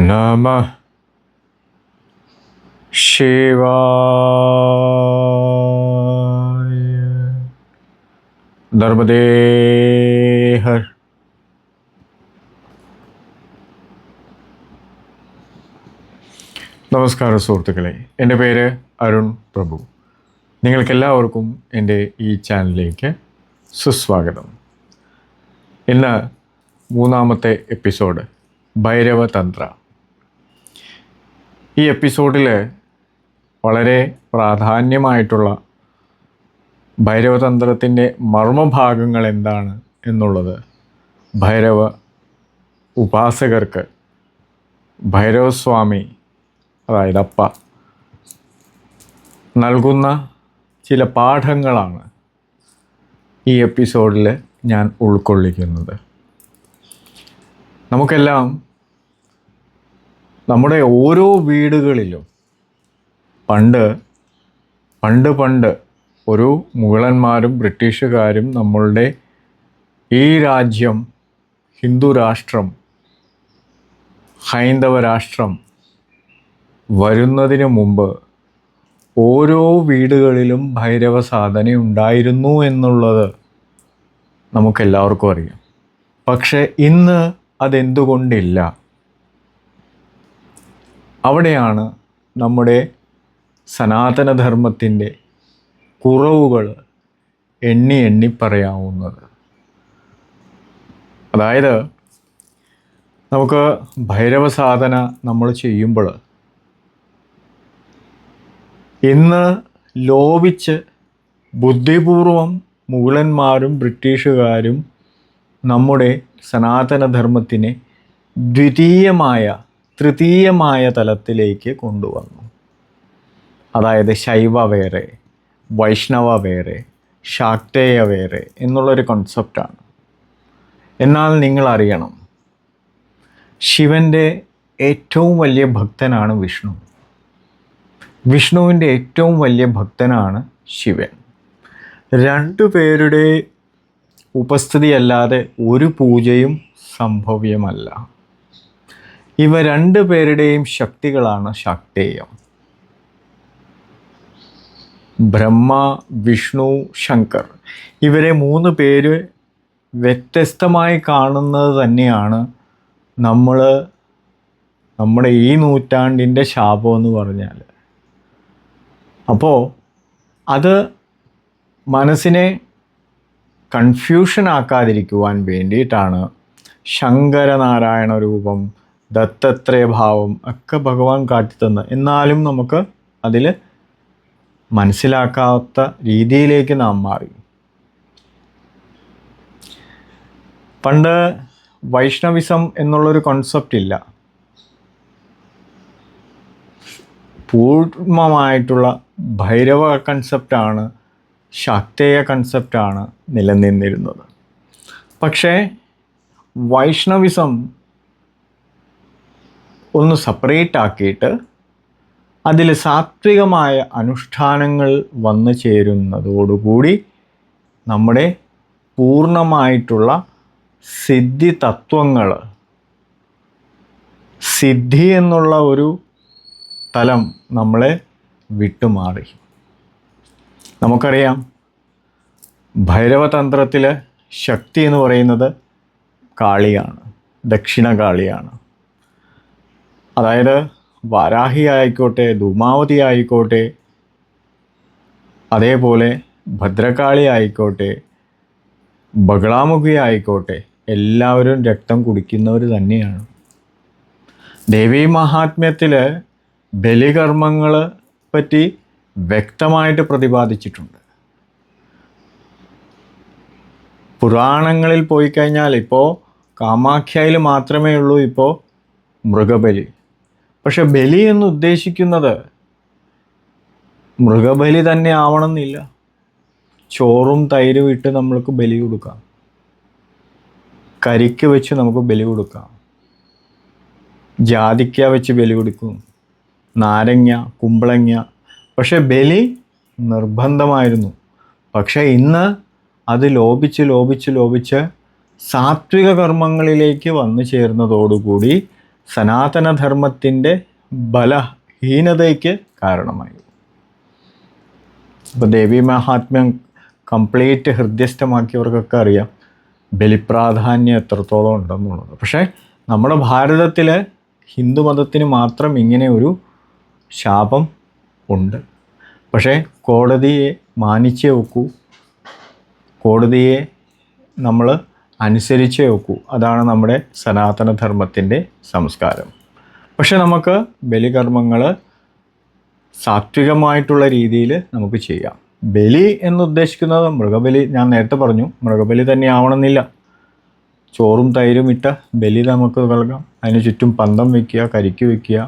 നമഃ ശിവായ. നർമ്മദേ ഹർ. നമസ്കാരം സുഹൃത്തുക്കളെ, എൻ്റെ പേര് അരുൺ പ്രഭു. നിങ്ങൾക്കെല്ലാവർക്കും എൻ്റെ ഈ ചാനലിലേക്ക് സുസ്വാഗതം. ഇന്ന് മൂന്നാമത്തെ എപ്പിസോഡ് ഭൈരവതന്ത്ര. ഈ എപ്പിസോഡിൽ വളരെ പ്രാധാന്യമായിട്ടുള്ള ഭൈരവതന്ത്രത്തിൻ്റെ മർമ്മഭാഗങ്ങൾ എന്താണ് എന്നുള്ളത് ഭൈരവ ഉപാസകർക്ക് ഭൈരവസ്വാമി, അതായത് അപ്പ, നൽകുന്ന ചില പാഠങ്ങളാണ് ഈ എപ്പിസോഡിൽ ഞാൻ ഉൾക്കൊള്ളിക്കുന്നത്. നമുക്കെല്ലാം നമ്മുടെ ഓരോ വീടുകളിലും പണ്ട് ഒരു മുഗളന്മാരും ബ്രിട്ടീഷുകാരും നമ്മളുടെ ഈ രാജ്യം, ഹിന്ദു രാഷ്ട്രം, ഹൈന്ദവ രാഷ്ട്രം വരുന്നതിന് മുമ്പ് ഓരോ വീടുകളിലും ഭൈരവ സാധന ഉണ്ടായിരുന്നു എന്നുള്ളത് നമുക്കെല്ലാവർക്കും അറിയാം. പക്ഷേ ഇന്ന് അതെന്തുകൊണ്ടില്ല? അവിടെയാണ് നമ്മുടെ സനാതനധർമ്മത്തിൻ്റെ കുറവുകൾ എണ്ണി പറയാവുന്നത്. അതായത് നമുക്ക് ഭൈരവ സാധന നമ്മൾ ചെയ്യുമ്പോൾ ഇന്ന് ലോപിച്ച് ബുദ്ധിപൂർവം മുഗളന്മാരും ബ്രിട്ടീഷുകാരും നമ്മുടെ സനാതനധർമ്മത്തിനെ തൃതീയമായ തലത്തിലേക്ക് കൊണ്ടുവന്നു. അതായത് ശൈവ വേറെ, വൈഷ്ണവ വേറെ, ശാക്തേയ വേറെ എന്നുള്ളൊരു കോൺസെപ്റ്റാണ്. എന്നാൽ നിങ്ങൾ അറിയണം, ശിവൻ്റെ ഏറ്റവും വലിയ ഭക്തനാണ് വിഷ്ണു. വിഷ്ണുവിൻ്റെ ഏറ്റവും വലിയ ഭക്തനാണ് ശിവൻ. രണ്ടുപേരുടെ ഉപസ്ഥിതിയല്ലാതെ ഒരു പൂജയും സംഭവ്യമല്ല. ഇവ രണ്ടുപേരുടെയും ശക്തികളാണ് ശാക്തേയം. ബ്രഹ്മ, വിഷ്ണു, ശങ്കർ, ഇവരെ മൂന്ന് പേര് വ്യത്യസ്തമായി കാണുന്നത് തന്നെയാണ് നമ്മുടെ ഈ നൂറ്റാണ്ടിൻ്റെ ശാപം എന്ന് പറഞ്ഞാൽ. അപ്പോൾ അത് മനസ്സിനെ കൺഫ്യൂഷൻ ആക്കാതിരിക്കുവാൻ വേണ്ടിയിട്ടാണ് ശങ്കരനാരായണ രൂപം, ദത്താത്രേയ ഭാവം ഒക്കെ ഭഗവാൻ കാട്ടിത്തന്ന്. എന്നാലും നമുക്ക് അതിൽ മനസ്സിലാക്കാത്ത രീതിയിലേക്ക് നാം മാറി. പണ്ട് വൈഷ്ണവിസം എന്നുള്ളൊരു കോൺസെപ്റ്റ് ഇല്ല. പൂർണ്ണമായിട്ടുള്ള ഭൈരവ കൺസെപ്റ്റാണ്, ശാക്തേയ കൺസെപ്റ്റാണ് നിലനിന്നിരുന്നത്. പക്ഷേ വൈഷ്ണവിസം ഒന്ന് സെപ്പറേറ്റ് ആക്കിയിട്ട് അതിൽ സാത്വികമായ അനുഷ്ഠാനങ്ങൾ വന്നു ചേരുന്നതോടുകൂടി നമ്മുടെ പൂർണ്ണമായിട്ടുള്ള സിദ്ധി തത്വങ്ങൾ, സിദ്ധി എന്നുള്ള ഒരു തലം നമ്മളെ വിട്ടുമാറി. നമുക്കറിയാം, ഭൈരവതന്ത്രത്തിൽ ശക്തി എന്ന് പറയുന്നത് കാളിയാണ്, ദക്ഷിണ കാളിയാണ്. അതായത് വാരാഹി ആയിക്കോട്ടെ, ധൂമാവതി ആയിക്കോട്ടെ, അതേപോലെ ഭദ്രകാളി ആയിക്കോട്ടെ, ബഗളാമുഖി ആയിക്കോട്ടെ, എല്ലാവരും രക്തം കുടിക്കുന്നവർ തന്നെയാണ്. ദേവീ മഹാത്മ്യത്തിൽ ബലികർമ്മങ്ങളെ പറ്റി വ്യക്തമായിട്ട് പ്രതിപാദിച്ചിട്ടുണ്ട്. പുരാണങ്ങളിൽ പോയി കഴിഞ്ഞാൽ ഇപ്പോൾ കാമാഖ്യയിൽ മാത്രമേ ഉള്ളൂ ഇപ്പോൾ മൃഗബലി. പക്ഷെ ബലി എന്ന് ഉദ്ദേശിക്കുന്നത് മൃഗബലി തന്നെ ആവണമെന്നില്ല. ചോറും തൈരും ഇട്ട് നമ്മൾക്ക് ബലി കൊടുക്കാം, കരിക്ക് വെച്ച് നമുക്ക് ബലി കൊടുക്കാം, ജാതിക്ക വെച്ച് ബലി കൊടുക്കും, നാരങ്ങ, കുമ്പളങ്ങ. പക്ഷെ ബലി നിർബന്ധമായിരുന്നു. പക്ഷേ ഇന്ന് അത് ലോപിച്ച് ലോപിച്ച് ലോപിച്ച് സാത്വിക കർമ്മങ്ങളിലേക്ക് വന്നു ചേർന്നതോടുകൂടി സനാതനധർമ്മത്തിൻ്റെ ബലഹീനതയ്ക്ക് കാരണമായി. ഇപ്പോൾ ദേവി മഹാത്മ്യം കംപ്ലീറ്റ് ഹൃദ്യസ്ഥമാക്കിയവർക്കൊക്കെ അറിയാം ബലിപ്രാധാന്യം എത്രത്തോളം ഉണ്ടെന്നുള്ളത്. പക്ഷേ നമ്മുടെ ഭാരതത്തിൽ ഹിന്ദുമതത്തിന് മാത്രം ഇങ്ങനെ ഒരു ശാപം ഉണ്ട്. പക്ഷേ കോടതിയെ മാനിച്ചേ ഒക്കൂ, കോടതിയെ നമ്മൾ അനുസരിച്ചേ ഒക്കൂ. അതാണ് നമ്മുടെ സനാതനധർമ്മത്തിൻ്റെ സംസ്കാരം. പക്ഷെ നമുക്ക് ബലികർമ്മങ്ങൾ സാത്വികമായിട്ടുള്ള രീതിയിൽ നമുക്ക് ചെയ്യാം. ബലി എന്നുദ്ദേശിക്കുന്നത് മൃഗബലി, ഞാൻ നേരത്തെ പറഞ്ഞു, മൃഗബലി തന്നെ ആവണമെന്നില്ല. ചോറും തൈരും ഇട്ട ബലി നമുക്ക് നൽകാം. അതിന് ചുറ്റും പന്തം വയ്ക്കുക, കരിക്ക് വയ്ക്കുക,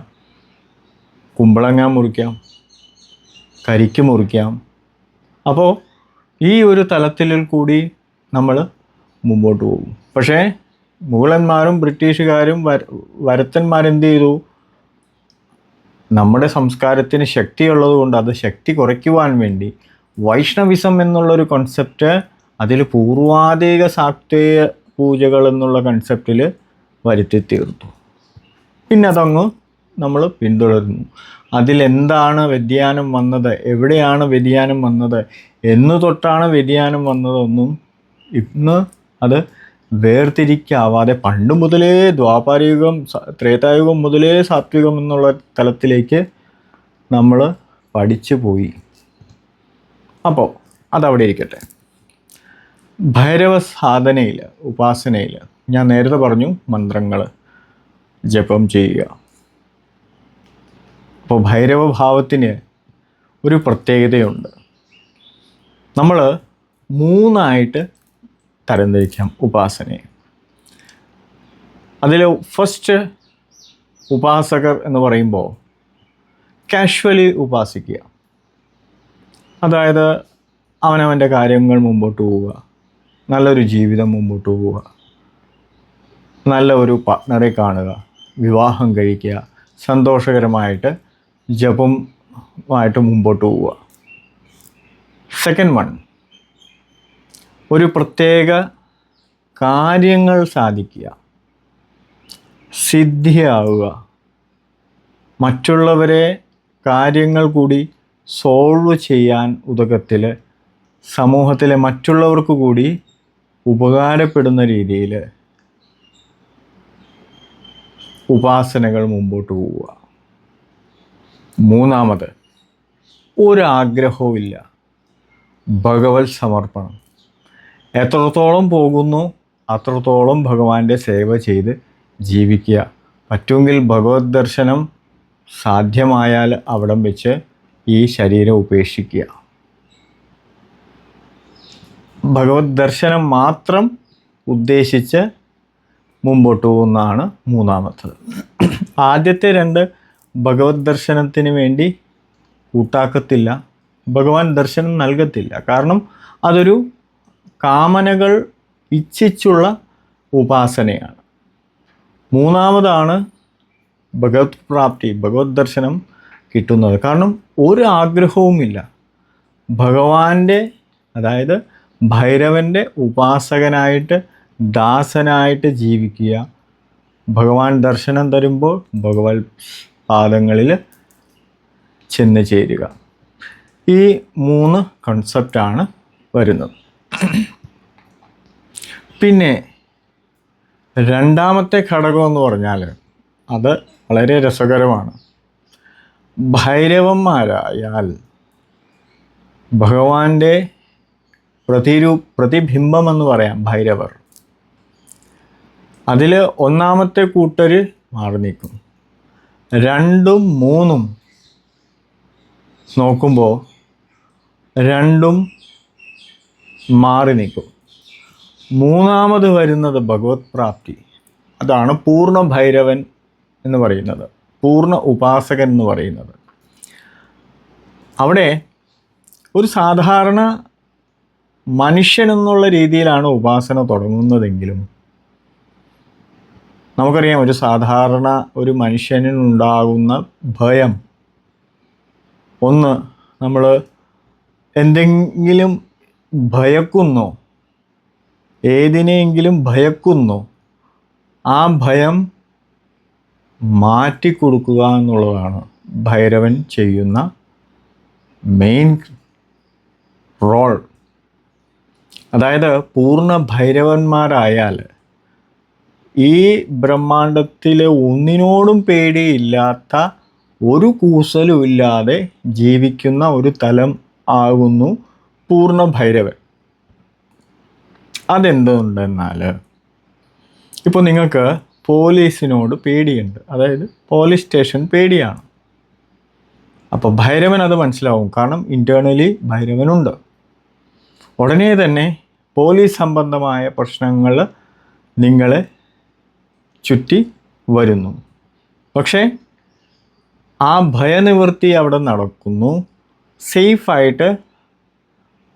കുമ്പളങ്ങ മുറിക്കാം, കരിക്ക് മുറിക്കാം. അപ്പോൾ ഈ ഒരു തലത്തിൽ കൂടി നമ്മൾ മുമ്പോട്ട് പോകും. പക്ഷേ മുഗളന്മാരും ബ്രിട്ടീഷുകാരും വരത്തന്മാരെന്ത് ചെയ്തു? നമ്മുടെ സംസ്കാരത്തിന് ശക്തിയുള്ളത് കൊണ്ട് അത് ശക്തി കുറയ്ക്കുവാൻ വേണ്ടി വൈഷ്ണവിസം എന്നുള്ളൊരു കൺസെപ്റ്റ് അതിൽ പൂർവാധിക സാത്വിക പൂജകൾ എന്നുള്ള കൺസെപ്റ്റിൽ വരുത്തി തീർത്തു. പിന്നെ അതങ്ങ് നമ്മൾ പിന്തുടരുന്നു. അതിലെന്താണ് വ്യതിയാനം വന്നത്, എവിടെയാണ് വ്യതിയാനം വന്നത്, എന്ന് തൊട്ടാണ് വ്യതിയാനം വന്നതൊന്നും ഇന്ന് അത് വേർതിരിക്കാവാതെ പണ്ട് മുതലേ ദ്വാപരയുഗം ത്രേതായുഗം മുതലേ സാത്വികം എന്നുള്ള തലത്തിലേക്ക് നമ്മൾ പഠിച്ചു പോയി. അപ്പോൾ അതവിടെ ഇരിക്കട്ടെ. ഭൈരവ സാധനയിൽ, ഉപാസനയിൽ ഞാൻ നേരത്തെ പറഞ്ഞു മന്ത്രങ്ങൾ ജപം ചെയ്യുക. അപ്പോൾ ഭൈരവഭാവത്തിന് ഒരു പ്രത്യേകതയുണ്ട്. നമ്മൾ 3 തരംതിരിക്കാം ഉപാസനയെ. അതിൽ ഫസ്റ്റ് ഉപാസകർ എന്ന് പറയുമ്പോൾ കാഷ്വലി ഉപാസിക്കുക. അതായത് അവനവൻ്റെ കാര്യങ്ങൾ മുമ്പോട്ട് പോവുക, നല്ലൊരു ജീവിതം മുമ്പോട്ട് പോവുക, നല്ല ഒരു പാർട്ട്ണറെ കാണുക, വിവാഹം കഴിക്കുക, സന്തോഷകരമായിട്ട് ജപമായിട്ട് മുമ്പോട്ട് പോവുക. സെക്കൻഡ് വൺ, ഒരു പ്രത്യേക കാര്യങ്ങൾ സാധിക്കുക, സിദ്ധിയാവുക, മറ്റുള്ളവരെ കാര്യങ്ങൾ കൂടി സോൾവ് ചെയ്യാൻ ഉതകത്തിൽ സമൂഹത്തിലെ മറ്റുള്ളവർക്ക് കൂടി ഉപകാരപ്പെടുന്ന രീതിയിൽ ഉപാസനകൾ മുമ്പോട്ട് പോവുക. 3, ഒരാഗ്രഹവുമില്ല, ഭഗവത് സമർപ്പണം. എത്രത്തോളം പോകുന്നു അത്രത്തോളം ഭഗവാന്റെ സേവ ചെയ്ത് ജീവിക്കുക. പറ്റുമെങ്കിൽ ഭഗവത് ദർശനം സാധ്യമായാൽ അവിടം വെച്ച് ഈ ശരീരം ഉപേക്ഷിക്കുക. ഭഗവത് ദർശനം മാത്രം ഉദ്ദേശിച്ച് മുമ്പോട്ട് പോകുന്നതാണ് 3. ആദ്യത്തെ 2 ഭഗവത് ദർശനത്തിന് വേണ്ടി കൂട്ടാക്കത്തില്ല, ഭഗവാൻ ദർശനം നൽകത്തില്ല. കാരണം അതൊരു കാമനകൾ ഇച്ഛിച്ചുള്ള ഉപാസനയാണ്. 3 ഭഗവത് പ്രാപ്തി, ഭഗവത് ദർശനം കിട്ടുന്നത്. കാരണം ഒരു ആഗ്രഹവുമില്ല, ഭഗവാന്റെ അതായത് ഭൈരവൻ്റെ ഉപാസകനായിട്ട് ദാസനായിട്ട് ജീവിക്കുക. ഭഗവാൻ ദർശനം തരുമ്പോൾ ഭഗവത് പാദങ്ങളിൽ ചെന്ന് ചേരുക. ഈ 3 കൺസെപ്റ്റാണ് വരുന്നത്. പിന്നെ രണ്ടാമത്തെ ഘടകം എന്ന് പറഞ്ഞാൽ അത് വളരെ രസകരമാണ്. ഭൈരവന്മാരായാൽ ഭഗവാന്റെ പ്രതിബിംബം എന്ന് പറയാം ഭൈരവർ. അതിൽ 1 കൂട്ടർ മാറി നിൽക്കും. 2, 3 നോക്കുമ്പോൾ 2 മാറി നിൽക്കും. 3 വരുന്നത് ഭഗവത് പ്രാപ്തി. അതാണ് പൂർണ്ണ ഭൈരവൻ എന്ന് പറയുന്നത്, പൂർണ്ണ ഉപാസകൻ എന്ന് പറയുന്നത്. അവിടെ ഒരു സാധാരണ മനുഷ്യൻ എന്നുള്ള രീതിയിലാണ് ഉപാസന തുടങ്ങുന്നതെങ്കിലും നമുക്കറിയാം ഒരു സാധാരണ ഒരു മനുഷ്യനുണ്ടാകുന്ന ഭയം. ഒന്ന്, നമ്മൾ എന്തെങ്കിലും ഭയക്കുന്നോ ഏതിനെയെങ്കിലും ഭയക്കുന്നോ ആ ഭയം മാറ്റിക്കൊടുക്കുക എന്നുള്ളതാണ് ഭൈരവൻ ചെയ്യുന്ന മെയിൻ റോൾ. അതായത് പൂർണ്ണ ഭൈരവന്മാരായാൽ ഈ ബ്രഹ്മാണ്ടത്തിലെ ഒന്നിനോടും പേടിയില്ലാത്ത ഒരു കൂസലും ഇല്ലാതെ ജീവിക്കുന്ന ഒരു തലം ആകുന്നു പൂർണ്ണ ഭൈരവൻ. അതെന്തുണ്ടെന്നാൽ ഇപ്പോൾ നിങ്ങൾക്ക് പോലീസിനോട് പേടിയുണ്ട്, അതായത് പോലീസ് സ്റ്റേഷൻ പേടിയാണ്. അപ്പോൾ ഭൈരവൻ അത് മനസ്സിലാവും, കാരണം ഇൻറ്റേർണലി ഭൈരവനുണ്ട്. ഉടനെ തന്നെ പോലീസ് സംബന്ധമായ പ്രശ്നങ്ങൾ നിങ്ങളെ ചുറ്റി വരുന്നു. പക്ഷേ ആ ഭയനിവൃത്തി അവിടെ നടക്കുന്നു. സേഫായിട്ട്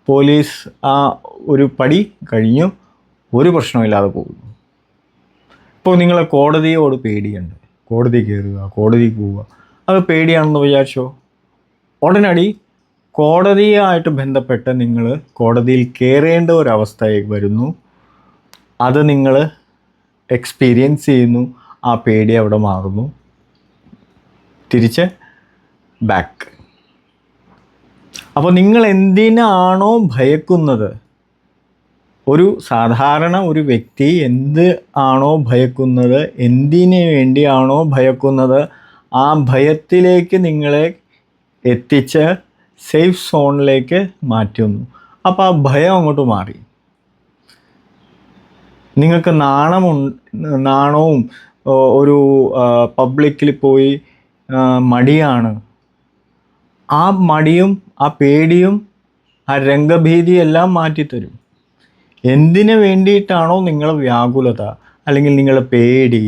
പോലീസ് ആ ഒരു പടി കഴിഞ്ഞു, ഒരു പ്രശ്നമില്ലാതെ പോകുന്നു. ഇപ്പോൾ നിങ്ങൾ കോടതിയോട് പേടിയുണ്ട്, കോടതി കയറുക, കോടതിക്ക് പോവുക, അത് പേടിയാണെന്ന് വിചാരിച്ചോ, ഉടനടി കോടതിയായിട്ട് ബന്ധപ്പെട്ട് നിങ്ങൾ കോടതിയിൽ കയറേണ്ട ഒരവസ്ഥയിൽ വരുന്നു. അത് നിങ്ങൾ എക്സ്പീരിയൻസ് ചെയ്യുന്നു, ആ പേടി അവിടെ മാറുന്നു, തിരിച്ച് ബാക്ക്. അപ്പോൾ നിങ്ങൾ എന്തിനാണോ ഭയക്കുന്നത്, ഒരു സാധാരണ ഒരു വ്യക്തി എന്ത് ആണോ ഭയക്കുന്നത്, എന്തിനു വേണ്ടിയാണോ ഭയക്കുന്നത്, ആ ഭയത്തിലേക്ക് നിങ്ങളെ എത്തിച്ച് സേഫ് സോണിലേക്ക് മാറ്റുന്നു. അപ്പോൾ ആ ഭയം അങ്ങോട്ട് മാറി. നിങ്ങൾക്ക് നാണവും ഒരു പബ്ലിക്കിൽ പോയി മടിയാണ്, ആ മടിയും ആ പേടിയും ആ രംഗഭീതിയെല്ലാം മാറ്റിത്തരും. എന്തിനു വേണ്ടിയിട്ടാണോ നിങ്ങൾ വ്യാകുലത അല്ലെങ്കിൽ നിങ്ങളുടെ പേടി,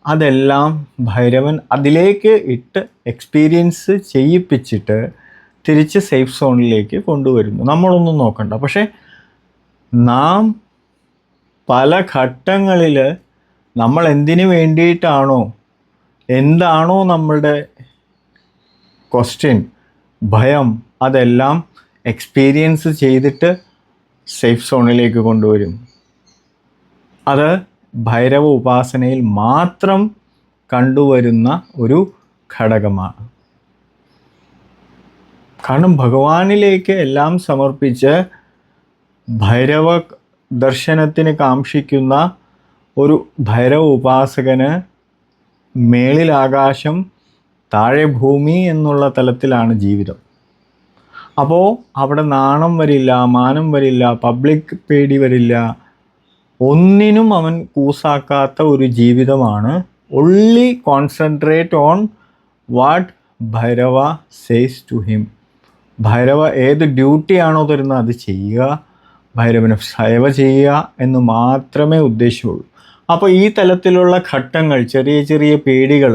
അതെല്ലാം ഭൈരവൻ അതിലേക്ക് ഇട്ട് എക്സ്പീരിയൻസ് ചെയ്യിപ്പിച്ചിട്ട് തിരിച്ച് സേഫ് സോണിലേക്ക് കൊണ്ടുവരുന്നു. നമ്മളൊന്നും നോക്കണ്ട. പക്ഷേ നാം പല ഘട്ടങ്ങളിൽ നമ്മൾ എന്തിനു വേണ്ടിയിട്ടാണോ, എന്താണോ നമ്മളുടെ ക്വസ്റ്റ്യൻ, ഭയം, അതെല്ലാം എക്സ്പീരിയൻസ് ചെയ്തിട്ട് സേഫ് സോണിലേക്ക് കൊണ്ടുവരും. അത് ഭൈരവ ഉപാസനയിൽ മാത്രം കണ്ടുവരുന്ന ഒരു ഘടകമാണ്. കാരണം ഭഗവാനിലേക്ക് എല്ലാം സമർപ്പിച്ച് ഭൈരവ ദർശനത്തിന് കാംക്ഷിക്കുന്ന ഒരു ഭൈരവ ഉപാസകന് മേളിൽ ആകാശം താഴെ ഭൂമി എന്നുള്ള തലത്തിലാണ് ജീവിതം. അപ്പോൾ അവിടെ നാണം വരില്ല, മാനം വരില്ല, പബ്ലിക് പേടി വരില്ല, ഒന്നിനും അവൻ കൂസാക്കാത്ത ഒരു ജീവിതമാണ്. Only concentrate on what Bhairava says to him. Bhairava ഏത് ഡ്യൂട്ടിയാണോ തരുന്നത് അത് ചെയ്യുക, ഭൈരവന് സേവ ചെയ്യുക എന്ന് മാത്രമേ ഉദ്ദേശിച്ചുള്ളൂ. അപ്പോൾ ഈ തലത്തിലുള്ള ഘട്ടങ്ങൾ, ചെറിയ ചെറിയ പേടികൾ,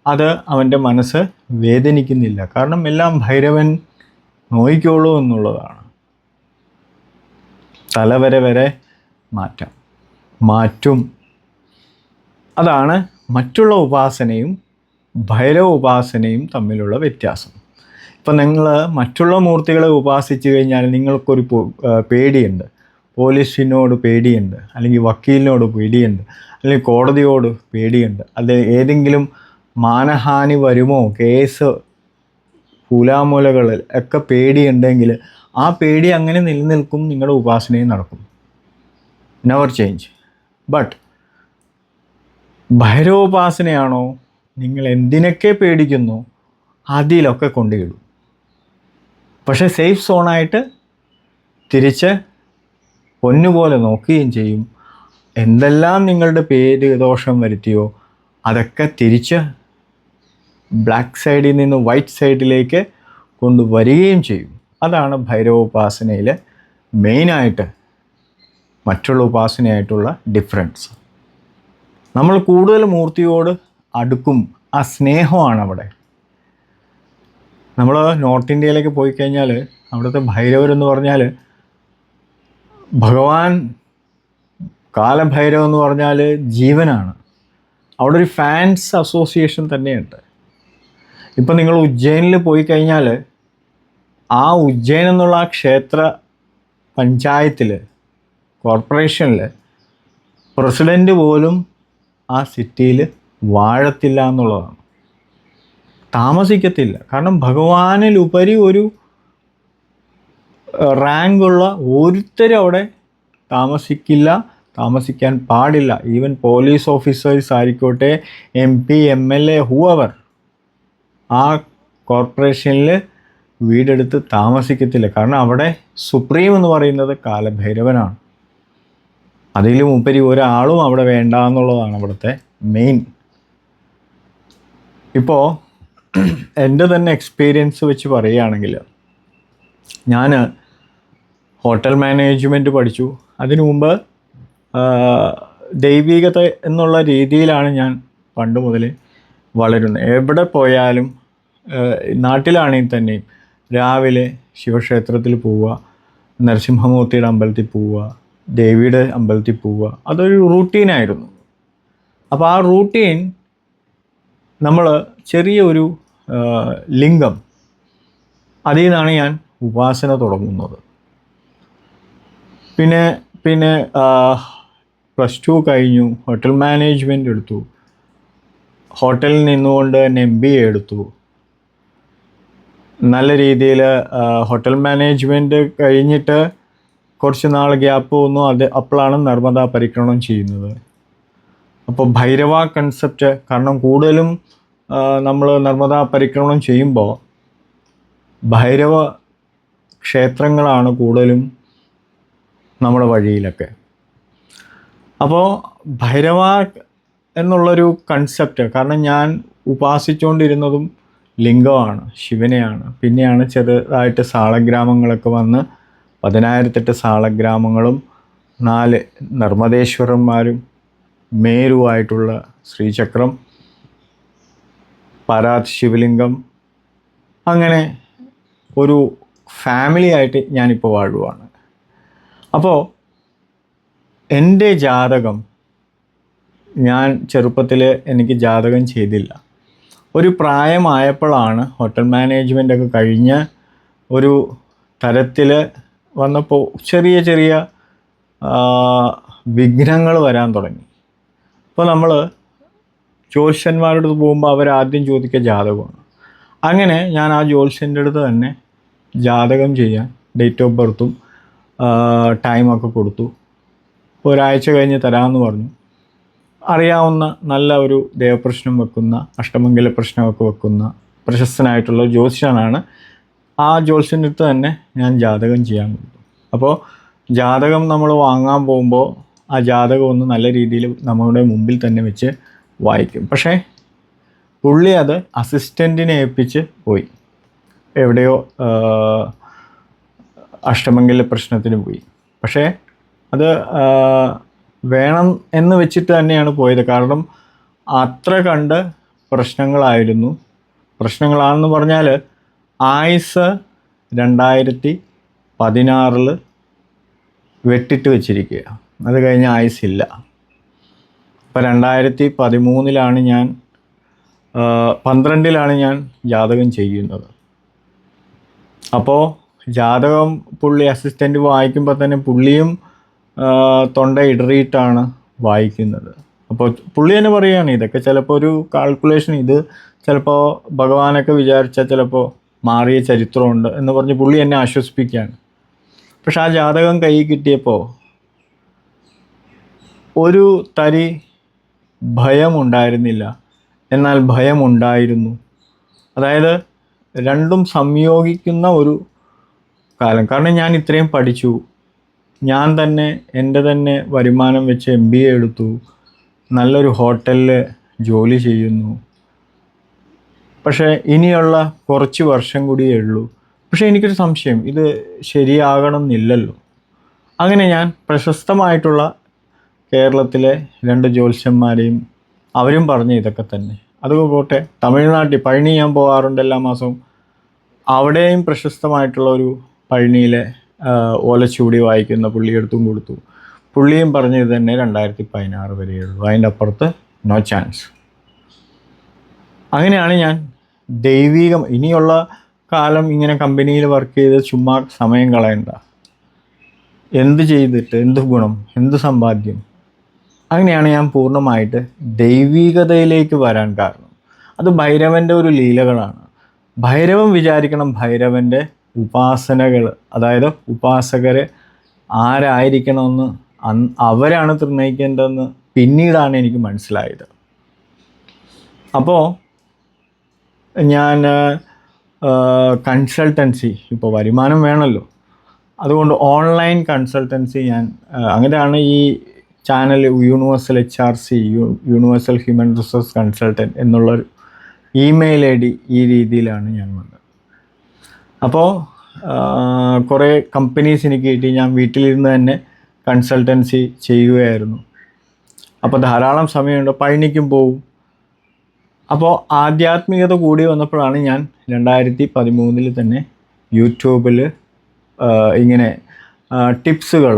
അത് അവൻ്റെ മനസ്സ് വേദനിക്കുന്നില്ല. കാരണം എല്ലാം ഭൈരവൻ നോയിക്കോളൂ എന്നുള്ളതാണ്. തലവരെ വരെ മാറ്റും. അതാണ് മറ്റുള്ള ഉപാസനയും ഭൈരവ ഉപാസനയും തമ്മിലുള്ള വ്യത്യാസം. ഇപ്പം നിങ്ങൾ മറ്റുള്ള മൂർത്തികളെ ഉപാസിച്ചു കഴിഞ്ഞാൽ നിങ്ങൾക്കൊരു പേടിയുണ്ട്, പോലീസിനോട് പേടിയുണ്ട്, അല്ലെങ്കിൽ വക്കീലിനോട് പേടിയുണ്ട്, അല്ലെങ്കിൽ കോടതിയോട് പേടിയുണ്ട്, അത് ഏതെങ്കിലും മാനഹാനി വരുമോ, കേസ്, കൂലാമൂലകളിൽ ഒക്കെ പേടിയുണ്ടെങ്കിൽ ആ പേടി അങ്ങനെ നിലനിൽക്കും, നിങ്ങളുടെ ഉപാസനയും നടക്കും, നെവർ ചേഞ്ച്. ബട്ട് ഭൈരവോപാസനയാണോ, നിങ്ങൾ എന്തിനൊക്കെ പേടിക്കുന്നു അതിലൊക്കെ കൊണ്ടിടും. പക്ഷേ സേഫ് സോണായിട്ട് തിരിച്ച് പൊന്നുപോലെ നോക്കുകയും ചെയ്യും. എന്തെല്ലാം നിങ്ങളുടെ പേര് ദോഷം വരുത്തിയോ അതൊക്കെ തിരിച്ച് ബ്ലാക്ക് സൈഡിൽ നിന്ന് വൈറ്റ് സൈഡിലേക്ക് കൊണ്ടുവരികയും ചെയ്യും. അതാണ് ഭൈരവോപാസനയിൽ മെയിനായിട്ട് മറ്റുള്ള ഉപാസനയായിട്ടുള്ള ഡിഫറൻസ്. നമ്മൾ കൂടുതൽ മൂർത്തിയോട് അടുക്കും, ആ സ്നേഹമാണ് അവിടെ. നമ്മൾ നോർത്ത് ഇന്ത്യയിലേക്ക് പോയി കഴിഞ്ഞാൽ അവിടുത്തെ ഭൈരവരെന്ന് പറഞ്ഞാൽ, ഭഗവാൻ കാലഭൈരവ് എന്ന് പറഞ്ഞാൽ ജീവനാണ്. അവിടെ ഒരു ഫാൻസ് അസോസിയേഷൻ തന്നെയുണ്ട്. ഇപ്പം നിങ്ങൾ ഉജ്ജയിനിൽ പോയി കഴിഞ്ഞാൽ ആ ഉജ്ജയിൻ എന്നുള്ള ആ ക്ഷേത്ര പഞ്ചായത്തിൽ കോർപ്പറേഷനിൽ പ്രസിഡൻറ്റ് പോലും ആ സിറ്റിയിൽ വാഴത്തില്ല എന്നുള്ളതാണ്. താമസിക്കത്തില്ല. കാരണം ഭഗവാനിലുപരി ഒരു റാങ്കുള്ള ഒരുത്തരും അവിടെ താമസിക്കില്ല, താമസിക്കാൻ പാടില്ല. ഈവൻ പോലീസ് ഓഫീസേഴ്സ് ആയിക്കോട്ടെ, MP, MLA, ഹൂവർ ആ കോർപ്പറേഷനിൽ വീടെടുത്ത് താമസിക്കത്തില്ല. കാരണം അവിടെ സുപ്രീം എന്ന് പറയുന്നത് കാലഭൈരവനാണ്. അതിലും ഉപരി ഒരാളും അവിടെ വേണ്ട എന്നുള്ളതാണ് അവിടുത്തെ മെയിൻ. ഇപ്പോൾ എൻ്റെ തന്നെ എക്സ്പീരിയൻസ് വെച്ച് പറയുകയാണെങ്കിൽ, ഞാൻ ഹോട്ടൽ മാനേജ്മെൻറ്റ് പഠിച്ചു. അതിനു മുമ്പ് ദൈവികത എന്നുള്ള രീതിയിലാണ് ഞാൻ പണ്ട് മുതൽ വളരുന്നത്. എവിടെ പോയാലും നാട്ടിലാണെങ്കിൽ തന്നെയും രാവിലെ ശിവക്ഷേത്രത്തിൽ പോവുക, നരസിംഹമൂർത്തിയുടെ അമ്പലത്തിൽ പോവുക, ദേവിയുടെ അമ്പലത്തിൽ പോവുക, അതൊരു റൂട്ടീനായിരുന്നു. അപ്പോൾ ആ റൂട്ടീൻ നമ്മൾ ചെറിയൊരു ലിംഗം, അതിൽ നിന്നാണ് ഞാൻ ഉപാസന തുടങ്ങുന്നത്. പിന്നെ +2 കഴിഞ്ഞു, ഹോട്ടൽ മാനേജ്മെൻറ്റ് എടുത്തു. ഹോട്ടലിൽ നിന്നുകൊണ്ട് തന്നെ MBA എടുത്തു. നല്ല രീതിയിൽ ഹോട്ടൽ മാനേജ്മെൻറ്റ് കഴിഞ്ഞിട്ട് കുറച്ച് നാൾ ഗ്യാപ്പ് വന്നു. അപ്പോഴാണ് നർമ്മദ പരിക്രമണം ചെയ്യുന്നത്. അപ്പോൾ ഭൈരവ കൺസെപ്റ്റ്, കാരണം കൂടുതലും നമ്മൾ നർമ്മദ പരിക്രമണം ചെയ്യുമ്പോൾ ഭൈരവ ക്ഷേത്രങ്ങളാണ് കൂടുതലും നമ്മുടെ വഴിയിലൊക്കെ. അപ്പോൾ ഭൈരവ എന്നുള്ളൊരു കൺസെപ്റ്റ്, കാരണം ഞാൻ ഉപാസിച്ചുകൊണ്ടിരുന്നതും ലിംഗമാണ്, ശിവനെയാണ്. പിന്നെയാണ് ചെറുതായിട്ട് സാളഗ്രാമങ്ങളൊക്കെ വന്ന് 10,008 സാളഗ്രാമങ്ങളും 4 നർമ്മദേശ്വരന്മാരും മേരുവായിട്ടുള്ള ശ്രീചക്രം, പാരാത് ശിവലിംഗം, അങ്ങനെ ഒരു ഫാമിലി ആയിട്ട് ഞാനിപ്പോൾ വാഴുവാണ്. അപ്പോൾ എൻ്റെ ജാതകം, ഞാൻ ചെറുപ്പത്തിൽ എനിക്ക് ജാതകം ചെയ്തില്ല. ഒരു പ്രായമായപ്പോഴാണ് ഹോട്ടൽ മാനേജ്മെൻറ്റൊക്കെ കഴിഞ്ഞ് ഒരു തരത്തിൽ വന്നപ്പോൾ ചെറിയ ചെറിയ വിഘ്നങ്ങൾ വരാൻ തുടങ്ങി. അപ്പോൾ നമ്മൾ ജ്യോത്സ്യന്മാരുടെ അടുത്ത് പോകുമ്പോൾ അവരാദ്യം ചോദിക്കുക ജാതകമാണ്. അങ്ങനെ ഞാൻ ആ ജ്യോത്സ്യൻ്റെ അടുത്ത് തന്നെ ജാതകം ചെയ്യാൻ ഡേറ്റ് ഓഫ് ബർത്തും ടൈമൊക്കെ കൊടുത്തു. ഒരാഴ്ച കഴിഞ്ഞ് തരാമെന്ന് പറഞ്ഞു. അറിയാവുന്ന നല്ല ഒരു ദേവപ്രശ്നം വെക്കുന്ന, അഷ്ടമംഗല പ്രശ്നമൊക്കെ വെക്കുന്ന പ്രശസ്തനായിട്ടുള്ള ജ്യോത്സ്യനാണ്. ആ ജ്യോത്സ്യൻ്റെ അടുത്ത് തന്നെ ഞാൻ ജാതകം ചെയ്യാൻ കൊടുത്തു. അപ്പോൾ ജാതകം നമ്മൾ വാങ്ങാൻ പോകുമ്പോൾ ആ ജാതകം ഒന്ന് നല്ല രീതിയിൽ നമ്മുടെ മുമ്പിൽ തന്നെ വെച്ച് വായിക്കും. പക്ഷേ പുള്ളി അത് അസിസ്റ്റൻറ്റിനെ ഏൽപ്പിച്ച് പോയി, എവിടെയോ അഷ്ടമംഗല പ്രശ്നത്തിന് പോയി. പക്ഷേ അത് വേണം എന്ന് വെച്ചിട്ട് തന്നെയാണ് പോയത്. കാരണം അത്ര കണ്ട് പ്രശ്നങ്ങളായിരുന്നു. പ്രശ്നങ്ങളാണെന്ന് പറഞ്ഞാൽ ആയുസ് 2016 വെട്ടിട്ട് വെച്ചിരിക്കുക. അത് കഴിഞ്ഞ് ആയുസില്ല. ഇപ്പോൾ 2013 ഞാൻ 12 ഞാൻ ജാതകം ചെയ്യുന്നത്. അപ്പോൾ ജാതകം പുള്ളി അസിസ്റ്റൻ്റ് വായിക്കുമ്പോൾ തന്നെ പുള്ളിയും തൊണ്ട ഇടറിയിട്ടാണ് വായിക്കുന്നത്. അപ്പോൾ പുള്ളി തന്നെ പറയുകയാണ്, ഇതൊക്കെ ചിലപ്പോൾ ഒരു കാൽക്കുലേഷൻ, ഇത് ചിലപ്പോൾ ഭഗവാനൊക്കെ വിചാരിച്ചാൽ ചിലപ്പോൾ മാറിയ ചരിത്രമുണ്ട് എന്ന് പറഞ്ഞ് പുള്ളി എന്നെ ആശ്വസിപ്പിക്കുകയാണ്. പക്ഷെ ആ ജാതകം കയ്യിൽ കിട്ടിയപ്പോൾ ഒരു തരി ഭയമുണ്ടായിരുന്നില്ല, എന്നാൽ ഭയമുണ്ടായിരുന്നു. അതായത് രണ്ടും സംയോഗിക്കുന്ന ഒരു കാലം. കാരണം ഞാൻ ഇത്രയും പഠിച്ചു, ഞാൻ തന്നെ എൻ്റെ തന്നെ വരുമാനം വെച്ച് MBA എടുത്തു, നല്ലൊരു ഹോട്ടലിൽ ജോലി ചെയ്യുന്നു. പക്ഷേ ഇനിയുള്ള കുറച്ച് വർഷം കൂടിയേ ഉള്ളൂ. പക്ഷേ എനിക്കൊരു സംശയം, ഇത് ശരിയാകണം എന്നില്ലല്ലോ. അങ്ങനെ ഞാൻ പ്രശസ്തമായിട്ടുള്ള കേരളത്തിലെ 2 ജ്യോത്സ്യന്മാരെയും, അവരും പറഞ്ഞ് ഇതൊക്കെ തന്നെ. അതുപോലെ പോട്ടെ, തമിഴ്നാട്ടിൽ പഴനി ഞാൻ പോകാറുണ്ട് എല്ലാ മാസവും. അവിടെയും പ്രശസ്തമായിട്ടുള്ള ഒരു പഴനിയിലെ ഓലച്ചൂടി വായിക്കുന്ന പുള്ളിയെടുത്തും കൊടുത്തു. പുള്ളിയും പറഞ്ഞത് തന്നെ 2016 വരെയുള്ളൂ, അതിൻ്റെ അപ്പുറത്ത് നോ ചാൻസ്. അങ്ങനെയാണ് ഞാൻ ദൈവികം, ഇനിയുള്ള കാലം ഇങ്ങനെ കമ്പനിയിൽ വർക്ക് ചെയ്ത് ചുമ്മാ സമയം കളയണ്ട, എന്ത് ചെയ്തിട്ട് എന്ത് ഗുണം, എന്ത് സമ്പാദ്യം? അങ്ങനെയാണ് ഞാൻ പൂർണ്ണമായിട്ട് ദൈവികതയിലേക്ക് വരാൻ കാരണം. അത് ഭൈരവൻ്റെ ഒരു ലീലകളാണ്. ഭൈരവൻ വിചാരിക്കണം ഭൈരവൻ്റെ ഉപാസനകൾ, അതായത് ഉപാസകർ ആരായിരിക്കണമെന്ന് അവരാണ് നിർണ്ണയിക്കേണ്ടതെന്ന് പിന്നീടാണ് എനിക്ക് മനസ്സിലായത്. അപ്പോൾ ഞാൻ കൺസൾട്ടൻസി, ഇപ്പോൾ വരുമാനം വേണമല്ലോ, അതുകൊണ്ട് ഓൺലൈൻ കൺസൾട്ടൻസി ഞാൻ അങ്ങനെയാണ് ഈ channel universal HRC, universal human resource consultant എന്നുള്ളൊരു ഇമെയിൽ ID ഈ രീതിയിലാണ് ഞാൻ വന്നത്. അപ്പോൾ കുറേ കമ്പനീസ് എനിക്ക് കിട്ടി. ഞാൻ വീട്ടിലിരുന്ന് തന്നെ കൺസൾട്ടൻസി ചെയ്യുകയായിരുന്നു. അപ്പോൾ ധാരാളം സമയമുണ്ട്, പഴനിക്കും പോവും. അപ്പോൾ ആധ്യാത്മികത കൂടി വന്നപ്പോഴാണ് ഞാൻ 2013 തന്നെ യൂട്യൂബിൽ ഇങ്ങനെ ടിപ്സുകൾ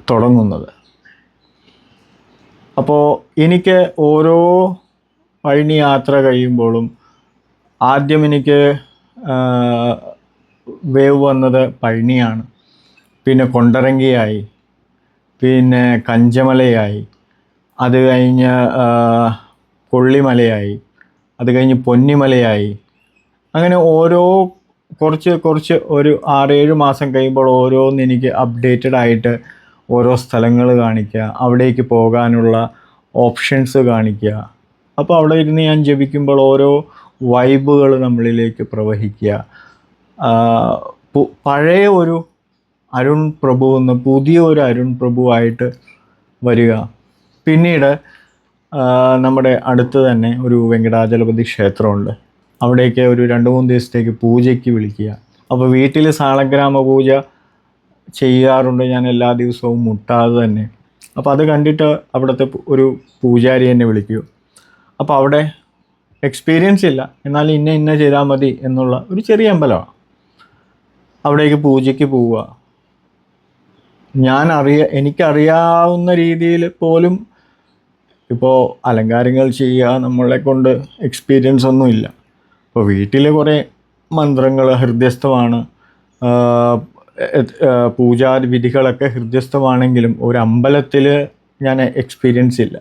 തുടങ്ങുന്നത്. അപ്പോൾ എനിക്ക് ഓരോ പഴനി യാത്ര കഴിയുമ്പോഴും ആദ്യം എനിക്ക് വേവ് വന്നത് പഴനിയാണ്, പിന്നെ കൊണ്ടരങ്കിയായി, പിന്നെ കഞ്ചമലയായി, അത് കഴിഞ്ഞ് കൊള്ളിമലയായി, അത് കഴിഞ്ഞ് പൊന്നിമലയായി. അങ്ങനെ ഓരോ കുറച്ച് ഒരു 6-7 മാസം കഴിയുമ്പോൾ ഓരോന്ന് എനിക്ക് അപ്ഡേറ്റഡ് ആയിട്ട് ഓരോ സ്ഥലങ്ങൾ കാണിക്കുക, അവിടേക്ക് പോകാനുള്ള ഓപ്ഷൻസ് കാണിക്കുക. അപ്പോൾ അവിടെ ഇരുന്ന് ഞാൻ ജപിക്കുമ്പോൾ ഓരോ വൈബുകൾ നമ്മളിലേക്ക് പ്രവഹിക്കുക. പഴയ ഒരു അരുൺ പ്രഭു എന്ന് പുതിയ ഒരു അരുൺ പ്രഭുവായിട്ട് വരിക. പിന്നീട് നമ്മുടെ അടുത്ത് തന്നെ ഒരു വെങ്കടാചലപതി ക്ഷേത്രമുണ്ട്, അവിടേക്ക് ഒരു 2-3 ദിവസത്തേക്ക് പൂജയ്ക്ക് വിളിക്കുക. അപ്പോൾ വീട്ടിൽ സാളഗ്രാമ പൂജ ചെയ്യാറുണ്ട് ഞാൻ എല്ലാ ദിവസവും മുട്ടാതെ തന്നെ. അപ്പോൾ അത് കണ്ടിട്ട് അവിടുത്തെ ഒരു പൂജാരി എന്നെ വിളിക്കൂ. അപ്പോൾ അവിടെ എക്സ്പീരിയൻസ് ഇല്ല, എന്നാൽ ഇന്ന ചെയ്താൽ മതി എന്നുള്ള ഒരു ചെറിയ അമ്പലമാണ്. അവിടേക്ക് പൂജയ്ക്ക് പോവുക. എനിക്കറിയാവുന്ന രീതിയിൽ പോലും ഇപ്പോൾ അലങ്കാരങ്ങൾ ചെയ്യുക നമ്മളെ കൊണ്ട് എക്സ്പീരിയൻസ് ഒന്നുമില്ല. ഇപ്പോൾ വീട്ടിൽ കുറേ മന്ത്രങ്ങൾ ഹൃദ്യസ്ഥമാണ്, പൂജാതി വിധികളൊക്കെ ഹൃദ്യസ്ഥമാണെങ്കിലും ഒരു അമ്പലത്തിൽ ഞാൻ എക്സ്പീരിയൻസ് ഇല്ല.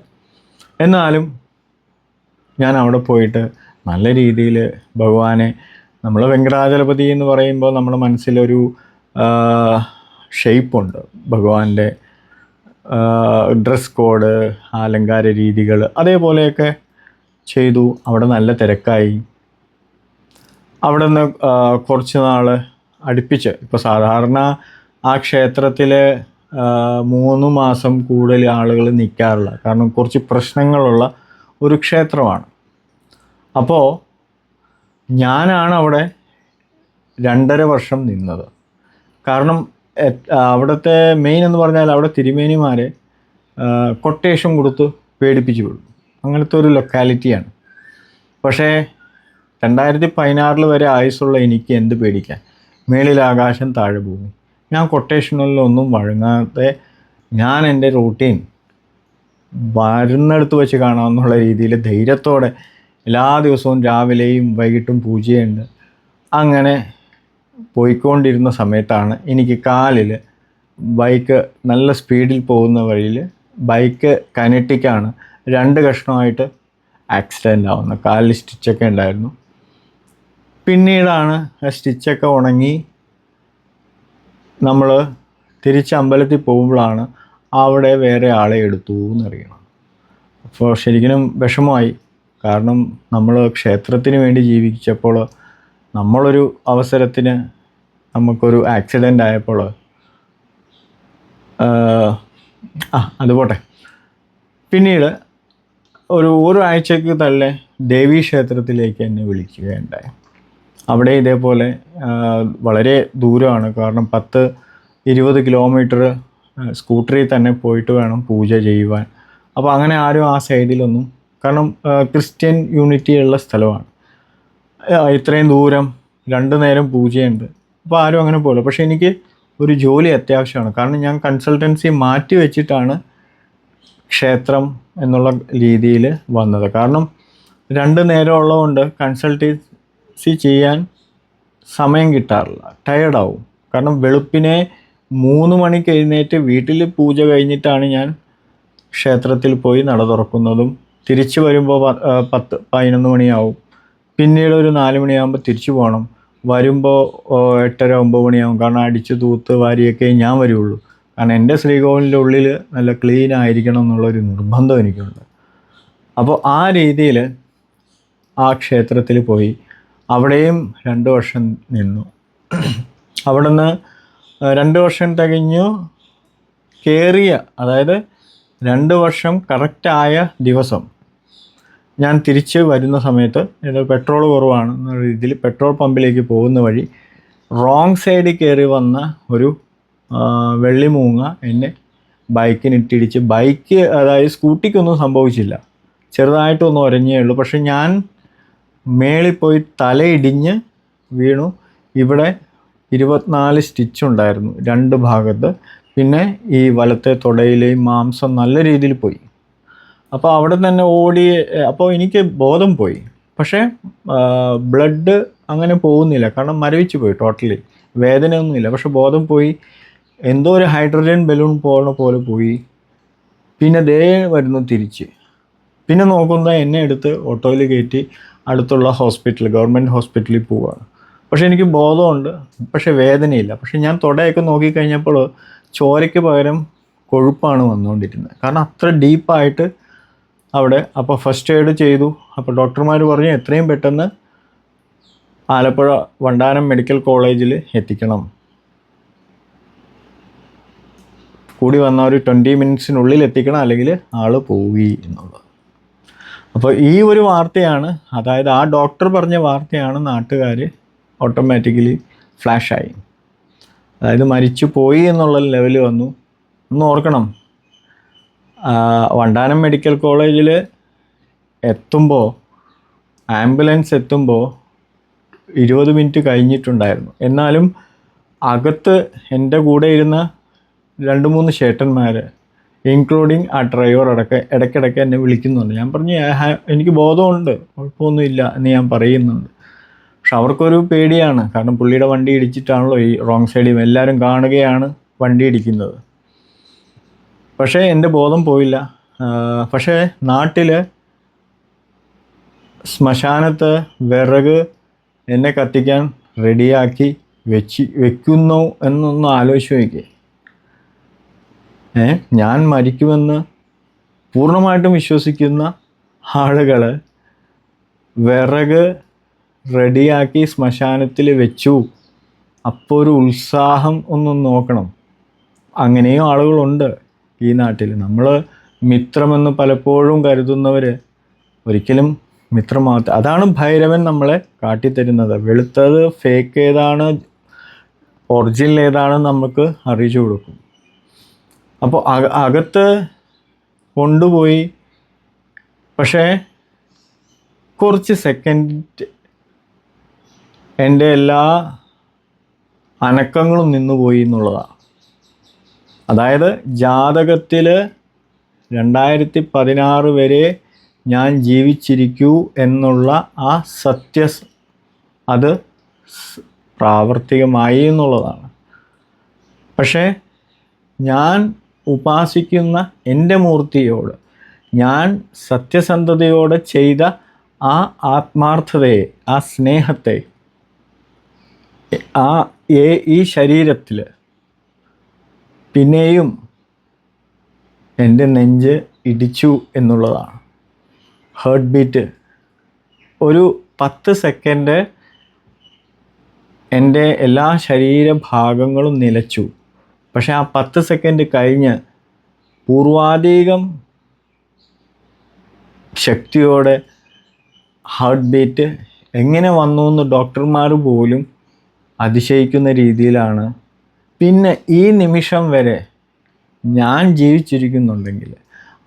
എന്നാലും ഞാൻ അവിടെ പോയിട്ട് നല്ല രീതിയിൽ ഭഗവാനെ, നമ്മൾ വെങ്കടാചലപതി എന്ന് പറയുമ്പോൾ നമ്മുടെ മനസ്സിലൊരു ഷേപ്പുണ്ട് ഭഗവാന്റെ, ഡ്രസ് കോഡ്, അലങ്കാര രീതികൾ, അതേപോലെയൊക്കെ ചെയ്തു. അവിടെ നല്ല തിരക്കായി. അവിടെ നിന്ന് കുറച്ച് നാൾ അടുപ്പിച്ച്, ഇപ്പോൾ സാധാരണ ആ ക്ഷേത്രത്തിൽ 3 മാസം കൂടുതൽ ആളുകൾ നിൽക്കാറില്ല, കാരണം കുറച്ച് പ്രശ്നങ്ങളുള്ള ഒരു ക്ഷേത്രമാണ്. അപ്പോൾ ഞാനാണ് അവിടെ 2.5 വർഷം നിന്നത്. കാരണം അവിടുത്തെ മെയിൻ എന്ന് പറഞ്ഞാൽ അവിടെ തിരുമേനിമാരെ കൊട്ടേഷൻ കൊടുത്ത് പേടിപ്പിച്ചു വിടും, അങ്ങനത്തെ ഒരു ലൊക്കാലിറ്റിയാണ്. പക്ഷേ 2016 വരെ ആയുസ്സുള്ള എനിക്ക് എന്ത് പേടിക്കാൻ, മേളിൽ ആകാശം താഴെ ഭൂമി. ഞാൻ കൊട്ടേഷനിലൊന്നും വഴങ്ങാതെ ഞാൻ എൻ്റെ റൂട്ടീൻ വരുന്നിടത്ത് വെച്ച് കാണാമെന്നുള്ള രീതിയിൽ ധൈര്യത്തോടെ എല്ലാ ദിവസവും രാവിലെയും വൈകിട്ടും പൂജയുണ്ട്. അങ്ങനെ പോയിക്കൊണ്ടിരുന്ന സമയത്താണ് എനിക്ക് കാലിൽ ബൈക്ക് നല്ല സ്പീഡിൽ പോകുന്ന വഴിയിൽ ബൈക്ക് കൈനറ്റിക്കാണ് 2 കഷ്ണമായിട്ട് ആക്സിഡൻ്റ് ആവുന്നത്. കാലിൽ സ്റ്റിച്ചൊക്കെ ഉണ്ടായിരുന്നു. പിന്നീടാണ് ആ സ്റ്റിച്ചൊക്കെ ഉണങ്ങി നമ്മൾ തിരിച്ച് അമ്പലത്തിൽ പോകുമ്പോഴാണ് അവിടെ വേറെ ആളെ എടുത്തു എന്നറിയണം. അപ്പോൾ ശരിക്കും വിഷമമായി. കാരണം നമ്മൾ ക്ഷേത്രത്തിന് വേണ്ടി ജീവിച്ചപ്പോൾ നമ്മളൊരു അവസരത്തിന് നമുക്കൊരു ആക്സിഡൻ്റ് ആയപ്പോൾ അതുപോട്ടെ. പിന്നീട് ഒരു ആഴ്ചക്ക് തന്നെ ദേവീ ക്ഷേത്രത്തിലേക്ക് എന്നെ വിളിക്കുകയുണ്ടായി. അവിടെ ഇതേപോലെ വളരെ ദൂരമാണ്, കാരണം 10-20 കിലോമീറ്റർ സ്കൂട്ടറിൽ തന്നെ പോയിട്ട് വേണം പൂജ ചെയ്യുവാൻ. അപ്പോൾ അങ്ങനെ ആരും ആ സൈഡിലൊന്നും, കാരണം ക്രിസ്ത്യൻ യൂണിറ്റി ഉള്ള സ്ഥലമാണ്, ഇത്രയും ദൂരം 2 നേരം പൂജയുണ്ട്, അപ്പോൾ ആരും അങ്ങനെ പോകില്ല. പക്ഷേ എനിക്ക് ഒരു ജോലി അത്യാവശ്യമാണ്, കാരണം ഞാൻ കൺസൾട്ടൻസി മാറ്റി വെച്ചിട്ടാണ് ക്ഷേത്രം എന്നുള്ള രീതിയിൽ വന്നത്. കാരണം 2 നേരം ഉള്ളതുകൊണ്ട് കൺസൾട്ടൻസി ചെയ്യാൻ സമയം കിട്ടാറില്ല, ടയേർഡാവും. കാരണം വെളുപ്പിനെ 3 മണിക്ക് എഴുന്നേറ്റ് വീട്ടിൽ പൂജ കഴിഞ്ഞിട്ടാണ് ഞാൻ ക്ഷേത്രത്തിൽ പോയി നട തുറക്കുന്നതും. തിരിച്ചു വരുമ്പോൾ 10-11 മണിയാവും. പിന്നീട് ഒരു 4 മണിയാകുമ്പോൾ തിരിച്ചു പോകണം. വരുമ്പോൾ 8:30-9 മണിയാവും. കാരണം അടിച്ച് തൂത്ത് വാരിയൊക്കെ ഞാൻ വരുള്ളൂ. കാരണം എൻ്റെ ശ്രീകോവിലിൻ്റെ ഉള്ളിൽ നല്ല ക്ലീൻ ആയിരിക്കണം എന്നുള്ളൊരു നിർബന്ധം എനിക്കുണ്ട്. അപ്പോൾ ആ രീതിയിൽ ആ ക്ഷേത്രത്തിൽ പോയി അവിടെയും 2 വർഷം നിന്നു. അവിടെ നിന്ന് 2 വർഷം തികഞ്ഞു കയറിയ, അതായത് 2 വർഷം കറക്റ്റായ ദിവസം ഞാൻ തിരിച്ച് വരുന്ന സമയത്ത് പെട്രോൾ കുറവാണ് എന്ന രീതിയിൽ പെട്രോൾ പമ്പിലേക്ക് പോകുന്ന വഴി റോങ് സൈഡിൽ കയറി വന്ന ഒരു വെള്ളിമൂങ്ങ എന്നെ ബൈക്കിനിട്ടിടിച്ച്, ബൈക്ക് അതായത് സ്കൂട്ടിക്കൊന്നും സംഭവിച്ചില്ല, ചെറുതായിട്ടൊന്നും ഉരഞ്ഞേ ഉള്ളൂ. പക്ഷെ ഞാൻ മേളിൽ പോയി തലയിടിഞ്ഞ് വീണു. ഇവിടെ 24 സ്റ്റിച്ച് ഉണ്ടായിരുന്നു 2 ഭാഗത്ത്. പിന്നെ ഈ വലത്തെ തുടയിലെയും മാംസം നല്ല രീതിയിൽ പോയി. അപ്പോൾ അവിടെ തന്നെ ഓടി. അപ്പോൾ എനിക്ക് ബോധം പോയി, പക്ഷേ ബ്ലഡ് അങ്ങനെ പോകുന്നില്ല, കാരണം മരവിച്ച് പോയി ടോട്ടലി. വേദനയൊന്നുമില്ല, പക്ഷെ ബോധം പോയി. എന്തോ ഒരു ഹൈഡ്രജൻ ബലൂൺ പോണ പോലെ പോയി. പിന്നെ ദേ വരുന്നു തിരിച്ച്. പിന്നെ നോക്കുന്ന എന്നെ എടുത്ത് ഓട്ടോയിൽ കയറ്റി അടുത്തുള്ള ഹോസ്പിറ്റൽ, ഗവൺമെൻറ് ഹോസ്പിറ്റലിൽ പോവുകയാണ്. പക്ഷേ എനിക്ക് ബോധമുണ്ട്, പക്ഷേ വേദനയില്ല. പക്ഷേ ഞാൻ തുടയൊക്കെ നോക്കിക്കഴിഞ്ഞപ്പോൾ ചോരയ്ക്ക് പകരം കൊഴുപ്പാണ് വന്നുകൊണ്ടിരുന്നത്, കാരണം അത്ര ഡീപ്പായിട്ട് അവിടെ. അപ്പോൾ ഫസ്റ്റ് എയ്ഡ് ചെയ്തു. അപ്പോൾ ഡോക്ടർമാർ പറഞ്ഞു എത്രയും പെട്ടെന്ന് ആലപ്പുഴ വണ്ടാനം മെഡിക്കൽ കോളേജിൽ എത്തിക്കണം, കൂടി വന്ന ഒരു 20 മിനിറ്റ്സിനുള്ളിൽ എത്തിക്കണം, അല്ലെങ്കിൽ ആൾ പോയി എന്നുള്ളത്. അപ്പോൾ ഈ ഒരു വാർത്തയാണ്, അതായത് ആ ഡോക്ടർ പറഞ്ഞ വാർത്തയാണ് നാട്ടുകാർ ഓട്ടോമാറ്റിക്കലി ഫ്ലാഷായി. അതായത് മരിച്ചു പോയി എന്നുള്ള ലെവൽ വന്നു. ഒന്ന് ഓർക്കണം, വണ്ടാനം മെഡിക്കൽ കോളേജിൽ എത്തുമ്പോൾ, ആംബുലൻസ് എത്തുമ്പോൾ 20 മിനിറ്റ് കഴിഞ്ഞിട്ടുണ്ടായിരുന്നു. എന്നാലും അകത്ത് എൻ്റെ കൂടെ ഇരുന്ന 2-3 ചേട്ടന്മാർ, ഇൻക്ലൂഡിങ് ആ ഡ്രൈവർ അടക്കം, ഇടയ്ക്കിടയ്ക്ക് എന്നെ വിളിക്കുന്നുണ്ട്. ഞാൻ പറഞ്ഞു എനിക്ക് ബോധമുണ്ട്, കുഴപ്പമൊന്നുമില്ല എന്ന് ഞാൻ പറയുന്നുണ്ട്. പക്ഷെ അവർക്കൊരു പേടിയാണ്, കാരണം പുള്ളിയുടെ വണ്ടി ഇടിച്ചിട്ടാണല്ലോ ഈ റോങ് സൈഡിൽ എല്ലാവരും കാണുകയാണ് വണ്ടി ഇടിക്കുന്നത്. പക്ഷേ എൻ്റെ ബോധം പോയില്ല. പക്ഷേ നാട്ടിൽ ശ്മശാനത്ത് വിറക് എന്നെ കത്തിക്കാൻ റെഡിയാക്കി വെക്കുന്നു എന്നൊന്ന് ആലോചിച്ച് നോക്കിയേ. ഞാൻ മരിക്കുമെന്ന് പൂർണ്ണമായിട്ടും വിശ്വസിക്കുന്ന ആളുകൾ വിറക് റെഡിയാക്കി ശ്മശാനത്തിൽ വെച്ചു. അപ്പോൾ ഒരു ഉത്സാഹം ഒന്നും നോക്കണം. അങ്ങനെയും ആളുകളുണ്ട് ഈ നാട്ടിൽ. നമ്മൾ മിത്രമെന്ന് പലപ്പോഴും കരുതുന്നവർ ഒരിക്കലും മിത്രമാകത്ത. അതാണ് ഭൈരവൻ നമ്മളെ കാട്ടിത്തരുന്നത്. വെളുത്തത് ഫേക്ക് ഏതാണ്, ഒറിജിനൽ ഏതാണെന്ന് നമുക്ക് അറിയിച്ചു കൊടുക്കും. അപ്പോൾ അകത്ത് കൊണ്ടുപോയി, പക്ഷേ കുറച്ച് സെക്കൻഡ് എൻ്റെ എല്ലാ അനക്കങ്ങളും നിന്നുപോയി എന്നുള്ളതാണ്. അതായത് ജാതകത്തിൽ 2016 വരെ ഞാൻ ജീവിച്ചിരിക്കൂ എന്നുള്ള ആ അത് പ്രാവർത്തികമായി എന്നുള്ളതാണ്. പക്ഷേ ഞാൻ ഉപാസിക്കുന്ന എൻ്റെ മൂർത്തിയോട് ഞാൻ സത്യസന്ധതയോടെ ചെയ്ത ആ ആത്മാർത്ഥതയെ, ആ സ്നേഹത്തെ ഈ ശരീരത്തിൽ പിന്നെയും എൻ്റെ നെഞ്ച് ഇടിച്ചു എന്നുള്ളതാണ്. ഹാർട്ട് ബീറ്റ് ഒരു 10 സെക്കൻഡ് എൻ്റെ എല്ലാ ശരീരഭാഗങ്ങളും നിലച്ചു. പക്ഷേ ആ 10 സെക്കൻഡ് കഴിഞ്ഞ് പൂർവാധികം ശക്തിയോടെ ഹാർട്ട് ബീറ്റ് എങ്ങനെ വന്നു എന്ന് ഡോക്ടർമാർ പോലും അതിശയിക്കുന്ന രീതിയിലാണ്. പിന്നെ ഈ നിമിഷം വരെ ഞാൻ ജീവിച്ചിരിക്കുന്നുണ്ടെങ്കിൽ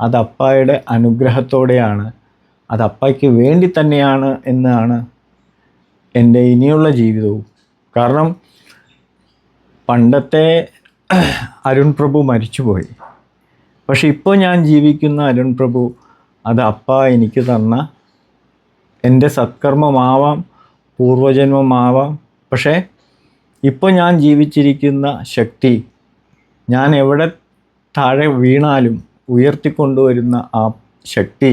അത് അപ്പായുടെ അനുഗ്രഹത്തോടെയാണ്, അത് അപ്പായ്ക്ക് വേണ്ടി തന്നെയാണ് എന്നാണ് എൻ്റെ ഇനിയുള്ള ജീവിതവും. കാരണം പണ്ടത്തെ അരുൺ പ്രഭു മരിച്ചുപോയി, പക്ഷെ ഇപ്പോൾ ഞാൻ ജീവിക്കുന്ന അരുൺ പ്രഭു അത് അപ്പ എനിക്ക് തന്ന എൻ്റെ സത്കർമ്മമാവാം, പൂർവജന്മമാവാം. പക്ഷേ ഇപ്പോൾ ഞാൻ ജീവിച്ചിരിക്കുന്ന ശക്തി ഞാൻ എവിടെ താഴെ വീണാലും ഉയർത്തിക്കൊണ്ടുവരുന്ന ആ ശക്തി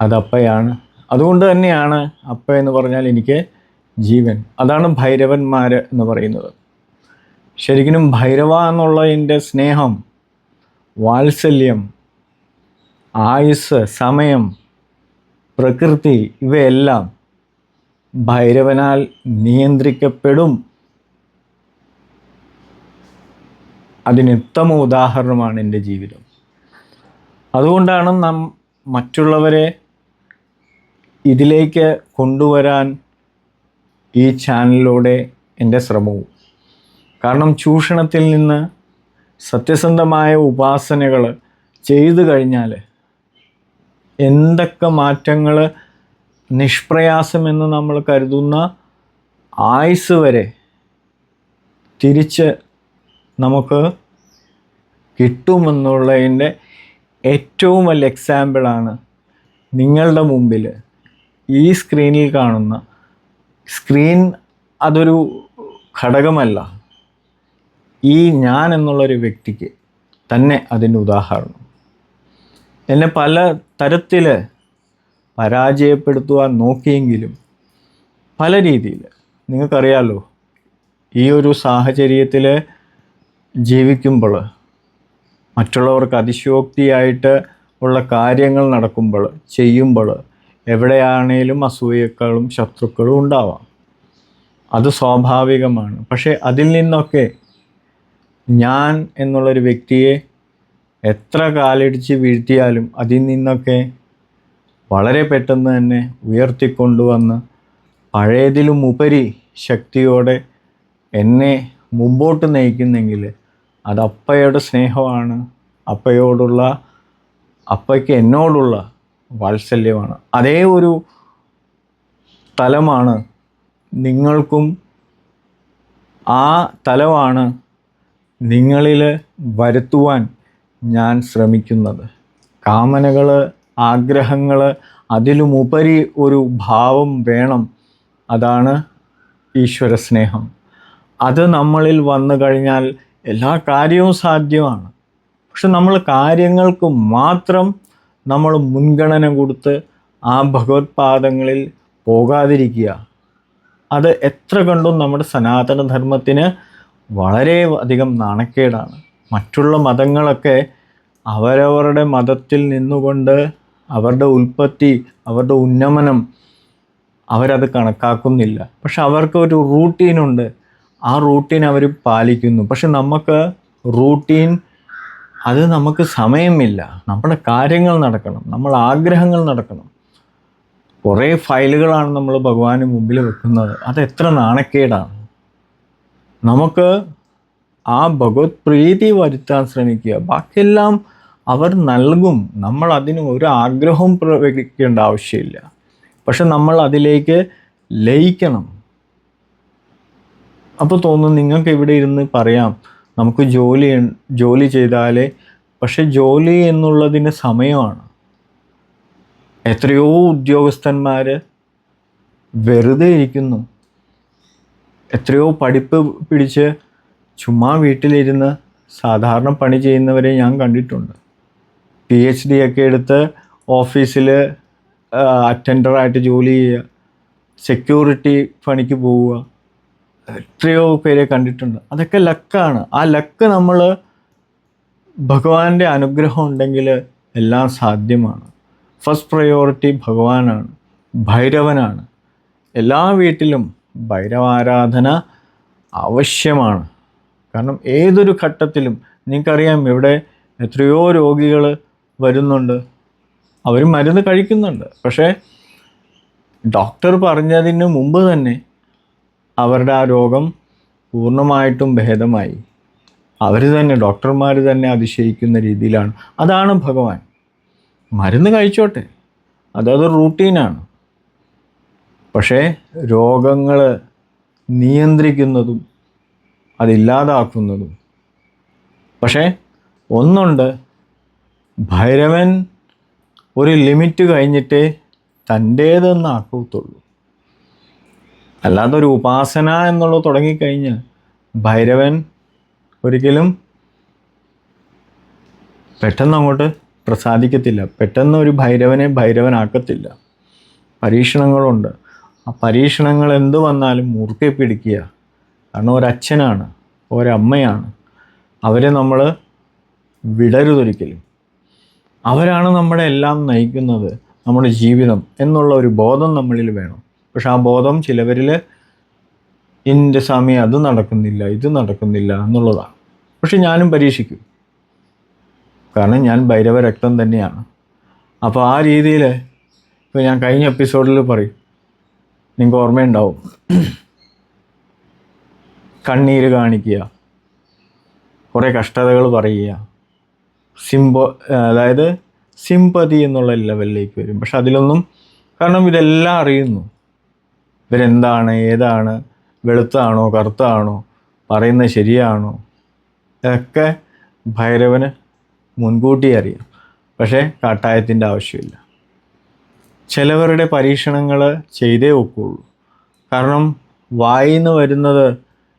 അതപ്പയാണ്. അതുകൊണ്ട് തന്നെയാണ് അപ്പ എന്ന് പറഞ്ഞാൽ എനിക്ക് ജീവൻ. അതാണ് ഭൈരവന്മാർ എന്ന് പറയുന്നത്. ശരിക്കും ഭൈരവ എന്നുള്ളതിൻ്റെ സ്നേഹം, വാത്സല്യം, ആയുസ്, സമയം, പ്രകൃതി ഇവയെല്ലാം ഭൈരവനാൽ നിയന്ത്രിക്കപ്പെടും. അതിന് ഉത്തമ ഉദാഹരണമാണ് എൻ്റെ ജീവിതം. അതുകൊണ്ടാണ് മറ്റുള്ളവരെ ഇതിലേക്ക് കൊണ്ടുവരാൻ ഈ ചാനലിലൂടെ എൻ്റെ ശ്രമവും. കാരണം ചൂഷണത്തിൽ നിന്ന് സത്യസന്ധമായ ഉപാസനകൾ ചെയ്തു കഴിഞ്ഞാൽ എന്തൊക്കെ മാറ്റങ്ങൾ നിഷ്പ്രയാസമെന്ന് നമ്മൾ കരുതുന്ന ആയുസ് വരെ തിരിച്ച് നമുക്ക് കിട്ടുമെന്നുള്ളതിൻ്റെ ഏറ്റവും വലിയ എക്സാമ്പിളാണ് നിങ്ങളുടെ മുമ്പിൽ ഈ സ്ക്രീനിൽ കാണുന്ന സ്ക്രീൻ. അതൊരു ഘടകമല്ല, ഈ ഞാൻ എന്നുള്ളൊരു വ്യക്തിക്ക് തന്നെ അതിൻ്റെ ഉദാഹരണം. എന്നെ പല തരത്തിൽ പരാജയപ്പെടുത്തുവാൻ നോക്കിയെങ്കിലും പല രീതിയിൽ, നിങ്ങൾക്കറിയാമല്ലോ, ഈ ഒരു സാഹചര്യത്തിൽ ജീവിക്കുമ്പോൾ, മറ്റുള്ളവർക്ക് അതിശയോക്തിയായിട്ട് ഉള്ള കാര്യങ്ങൾ നടക്കുമ്പോൾ, ചെയ്യുമ്പോൾ എവിടെയാണേലും അസൂയക്കളും ശത്രുക്കളും ഉണ്ടാവാം. അത് സ്വാഭാവികമാണ്. പക്ഷേ അതിൽ നിന്നൊക്കെ ഞാൻ എന്നുള്ളൊരു വ്യക്തിയെ എത്ര കാലിടിച്ച് വീഴ്ത്തിയാലും അതിൽ നിന്നൊക്കെ വളരെ പെട്ടെന്ന് തന്നെ ഉയർത്തിക്കൊണ്ടുവന്ന് പഴയതിലും ഉപരി ശക്തിയോടെ എന്നെ മുമ്പോട്ട് നയിക്കുന്നെങ്കിൽ അത് അപ്പയുടെ സ്നേഹമാണ്, അപ്പയ്ക്ക് എന്നോടുള്ള വാത്സല്യമാണ്. അതേ ഒരു തലമാണ് നിങ്ങൾക്കും, ആ തലമാണ് നിങ്ങളിൽ വരുത്തുവാൻ ഞാൻ ശ്രമിക്കുന്നത്. കാമനകൾ, ആഗ്രഹങ്ങൾ, അതിലുമുപരി ഒരു ഭാവം വേണം. അതാണ് ഈശ്വര സ്നേഹം. അത് നമ്മളിൽ വന്നു കഴിഞ്ഞാൽ എല്ലാ കാര്യവും സാധ്യമാണ്. പക്ഷെ നമ്മൾ കാര്യങ്ങൾക്ക് മാത്രം നമ്മൾ മുൻഗണന കൊടുത്ത് ആ ഭഗവത്പാദങ്ങളിൽ പോകാതിരിക്കുക, അത് എത്ര കണ്ടും നമ്മുടെ സനാതനധർമ്മത്തിന് വളരെ അധികം നാണക്കേടാണ്. മറ്റുള്ള മതങ്ങളൊക്കെ അവരവരുടെ മതത്തിൽ നിന്നുകൊണ്ട് അവരുടെ ഉൽപ്പത്തി, അവരുടെ ഉന്നമനം അവരത് കണക്കാക്കുന്നില്ല. പക്ഷെ അവർക്ക് ഒരു റൂട്ടീനുണ്ട്, ആ റൂട്ടീൻ അവർ പാലിക്കുന്നു. പക്ഷെ നമുക്ക് റൂട്ടീൻ, അത് നമുക്ക് സമയമില്ല. നമ്മുടെ കാര്യങ്ങൾ നടക്കണം, നമ്മൾ ആഗ്രഹങ്ങൾ നടക്കണം. കുറേ ഫയലുകളാണ് നമ്മൾ ഭഗവാന് മുമ്പിൽ വെക്കുന്നത്. അത് എത്ര നാണക്കേടാണ്. നമുക്ക് ആ ഭഗവത് പ്രീതി വരുത്താൻ ശ്രമിക്കുക. ബാക്കിയെല്ലാം അവർ നൽകും. നമ്മൾ അതിന് ഒരു ആഗ്രഹവും പ്രകടിപ്പിക്കേണ്ട ആവശ്യമില്ല. പക്ഷെ നമ്മൾ അതിലേക്ക് ലയിക്കണം. അപ്പോൾ തോന്നുന്നു നിങ്ങൾക്ക് ഇവിടെ ഇരുന്ന് പറയാം, നമുക്ക് ജോലി ചെയ്താലേ. പക്ഷെ ജോലി എന്നുള്ളതിന് സമയമാണ്. എത്രയോ ഉദ്യോഗസ്ഥന്മാർ വെറുതെ ഇരിക്കുന്നു. എത്രയോ പഠിപ്പ് പിടിച്ച് ചുമ്മാ വീട്ടിലിരുന്ന് സാധാരണ പണി ചെയ്യുന്നവരെ ഞാൻ കണ്ടിട്ടുണ്ട്. PhD ഒക്കെ എടുത്ത് ഓഫീസിൽ അറ്റൻഡറായിട്ട് ജോലി ചെയ്യുക, സെക്യൂരിറ്റി പണിക്ക് പോവുക, എത്രയോ പേരെ കണ്ടിട്ടുണ്ട്. അതൊക്കെ ലക്കാണ്. ആ ലക്ക് നമ്മൾ ഭഗവാന്റെ അനുഗ്രഹം ഉണ്ടെങ്കിൽ എല്ലാം സാധ്യമാണ്. ഫസ്റ്റ് പ്രയോറിറ്റി ഭഗവാനാണ്, ഭൈരവനാണ്. എല്ലാ വീട്ടിലും ഭൈരവാരാധന ആവശ്യമാണ്. കാരണം ഏതൊരു ഘട്ടത്തിലും നിങ്ങൾക്കറിയാം, ഇവിടെ എത്രയോ രോഗികൾ വരുന്നുണ്ട്, അവർ മരുന്ന് കഴിക്കുന്നുണ്ട്. പക്ഷേ ഡോക്ടർ പറഞ്ഞതിന് മുമ്പ് തന്നെ അവരുടെ ആ രോഗം പൂർണ്ണമായിട്ടും ഭേദമായി. അവർ തന്നെ, ഡോക്ടർമാർ തന്നെ അതിശയിക്കുന്ന രീതിയിലാണ്. അതാണ് ഭഗവാൻ. മരുന്ന് കഴിച്ചോട്ടെ, അതൊരു റൂട്ടീനാണ്. പക്ഷേ രോഗങ്ങൾ നിയന്ത്രിക്കുന്നതും അതില്ലാതാക്കുന്നതും. പക്ഷേ ഒന്നുണ്ട്, ഭൈരവൻ ഒരു ലിമിറ്റ് കഴിഞ്ഞിട്ടേ തൻ്റേതെന്ന് ആക്കത്തുള്ളൂ. അല്ലാതെ ഒരു ഉപാസന എന്നുള്ളത് തുടങ്ങിക്കഴിഞ്ഞാൽ ഭൈരവൻ ഒരിക്കലും പെട്ടെന്ന് അങ്ങോട്ട് പ്രസാദിക്കത്തില്ല. പെട്ടെന്ന് ഒരു ഭൈരവനെ ഭൈരവനാക്കത്തില്ല. പരീക്ഷണങ്ങളുണ്ട്. ആ പരീക്ഷണങ്ങൾ എന്ത് വന്നാലും മുറുകെ പിടിക്കുക. കാരണം ഒരച്ഛനാണ്, ഒരമ്മയാണ്. അവരെ നമ്മൾ വിടരുതൊരിക്കലും. അവരാണ് നമ്മുടെ എല്ലാം നയിക്കുന്നത്, നമ്മുടെ ജീവിതം എന്നുള്ള ഒരു ബോധം നമ്മളിൽ വേണം. പക്ഷെ ആ ബോധം ചിലവരിൽ എൻ്റെ സമയം അത് നടക്കുന്നില്ല, ഇത് നടക്കുന്നില്ല എന്നുള്ളതാണ്. പക്ഷെ ഞാനും പരീക്ഷിക്കും, കാരണം ഞാൻ ഭൈരവ രക്തം തന്നെയാണ്. അപ്പോൾ ആ രീതിയിൽ ഇപ്പോൾ ഞാൻ കഴിഞ്ഞ എപ്പിസോഡിൽ പറയും, നിങ്ങൾക്ക് ഓർമ്മയുണ്ടാവും, കണ്ണീര് കാണിക്കുക, കുറേ കഷ്ടതകൾ പറയുക, അതായത് സിമ്പതി എന്നുള്ള ലെവലിലേക്ക് വരും. പക്ഷെ അതിലൊന്നും, കാരണം ഇതെല്ലാം അറിയുന്നു, ഇവരെന്താണ്, ഏതാണ്, വെളുത്താണോ കറുത്താണോ, പറയുന്നത് ശരിയാണോ, ഇതൊക്കെ ഭൈരവന് മുൻകൂട്ടി അറിയാം. പക്ഷേ കാട്ടായത്തിൻ്റെ ആവശ്യമില്ല. ചിലവരുടെ പരീക്ഷണങ്ങൾ ചെയ്തേ ഒക്കുള്ളൂ. കാരണം വായിന്ന് വരുന്നത്,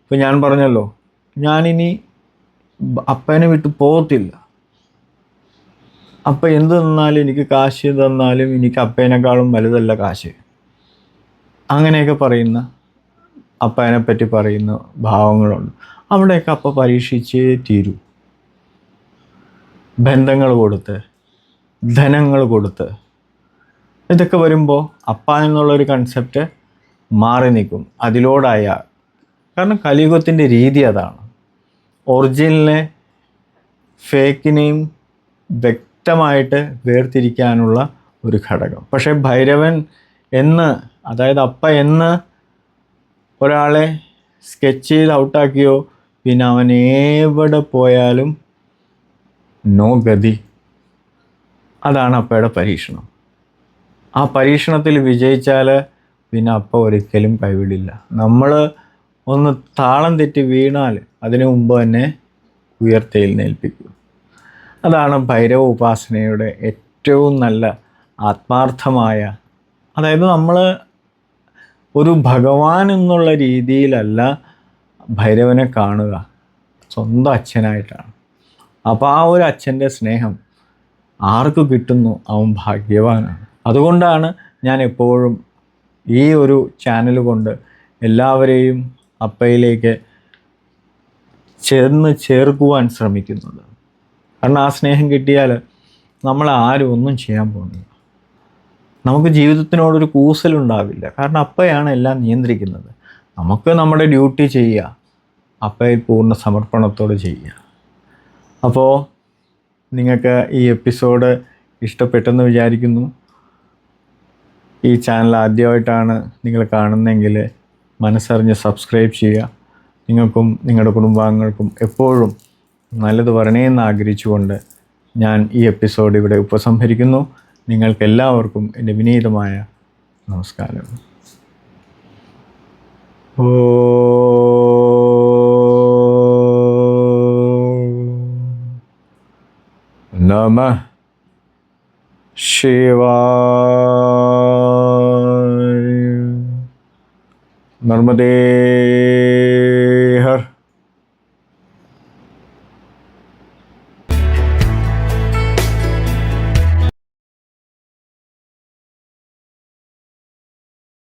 ഇപ്പോൾ ഞാൻ പറഞ്ഞല്ലോ, ഞാനിനി അപ്പനെ വിട്ട് പോകത്തില്ല, അപ്പം എന്ത് തന്നാലും, എനിക്ക് കാശ് തന്നാലും എനിക്ക് അപ്പേനേക്കാളും വലുതല്ല കാശ്, അങ്ങനെയൊക്കെ പറയുന്ന, അപ്പനെ പറ്റി പറയുന്ന ഭാവങ്ങളുണ്ട്. അവിടെയൊക്കെ അപ്പ പരീക്ഷിച്ചേ തീരൂ. ബന്ധങ്ങൾ കൊടുത്ത്, ധനങ്ങൾ കൊടുത്ത്, ഇതൊക്കെ വരുമ്പോൾ അപ്പ എന്നുള്ളൊരു കൺസെപ്റ്റ് മാറി നിൽക്കും അതിലോടായ. കാരണം കലിയുഗത്തിൻ്റെ രീതി അതാണ്. ഒറിജിനലിനെ ഫേക്കിനെയും വ്യക്തമായിട്ട് വേർതിരിക്കാനുള്ള ഒരു ഘടകം. പക്ഷേ ഭൈരവൻ എന്ന്, അതായത് അപ്പ എന്ന് ഒരാളെ സ്കെച്ച് ചെയ്ത് ഔട്ടാക്കിയോ, പിന്നെ അവൻ എവിടെ പോയാലും നോ ഗതി. അതാണ് അപ്പയുടെ പരീക്ഷണം. ആ പരീക്ഷണത്തിൽ വിജയിച്ചാൽ പിന്നെ അപ്പ ഒരിക്കലും കൈവിടില്ല. നമ്മൾ ഒന്ന് താളം തെറ്റി വീണാൽ അതിനു മുമ്പ് തന്നെ ഉയർത്തെഴുന്നേൽപ്പിക്കും. അതാണ് ഭൈരവ ഉപാസനയുടെ ഏറ്റവും നല്ല ആത്മാർത്ഥമായ, അതായത് നമ്മൾ ഒരു ഭഗവാൻ എന്നുള്ള രീതിയിലല്ല ഭൈരവനെ കാണുക, സ്വന്തം അച്ഛനായിട്ടാണ്. അപ്പോൾ ആ ഒരു അച്ഛൻ്റെ സ്നേഹം ആർക്ക് കിട്ടുന്നു അവൻ ഭാഗ്യവാനാണ്. അതുകൊണ്ടാണ് ഞാൻ എപ്പോഴും ഈ ഒരു ചാനൽ കൊണ്ട് എല്ലാവരെയും അപ്പയിലേക്ക് ചേർക്കുവാൻ ശ്രമിക്കുന്നത്. കാരണം ആ സ്നേഹം കിട്ടിയാൽ നമ്മൾ ആരും ഒന്നും ചെയ്യാൻ പോകുന്നില്ല. നമുക്ക് ജീവിതത്തിനോടൊരു കൂസലുണ്ടാവില്ല. കാരണം അപ്പയാണ് എല്ലാം നിയന്ത്രിക്കുന്നത്. നമുക്ക് നമ്മുടെ ഡ്യൂട്ടി ചെയ്യുക, അപ്പയിൽ പൂർണ്ണ സമർപ്പണത്തോടെ ചെയ്യുക. അപ്പോൾ നിങ്ങൾക്ക് ഈ എപ്പിസോഡ് ഇഷ്ടപ്പെട്ടെന്ന് വിചാരിക്കുന്നു. ഈ ചാനൽ ആദ്യമായിട്ടാണ് നിങ്ങൾ കാണുന്നതെങ്കിൽ മനസ്സറിഞ്ഞ് സബ്സ്ക്രൈബ് ചെയ്യുക. നിങ്ങൾക്കും നിങ്ങളുടെ കുടുംബാംഗങ്ങൾക്കും എപ്പോഴും നല്ലത് വരണേയെന്ന് ആഗ്രഹിച്ചുകൊണ്ട് ഞാൻ ഈ എപ്പിസോഡ് ഇവിടെ ഉപസംഹരിക്കുന്നു. നിങ്ങൾക്കെല്ലാവർക്കും എൻ്റെ വിനീതമായ നമസ്കാരം. നമഃ ശിവായ. നർമ്മദേ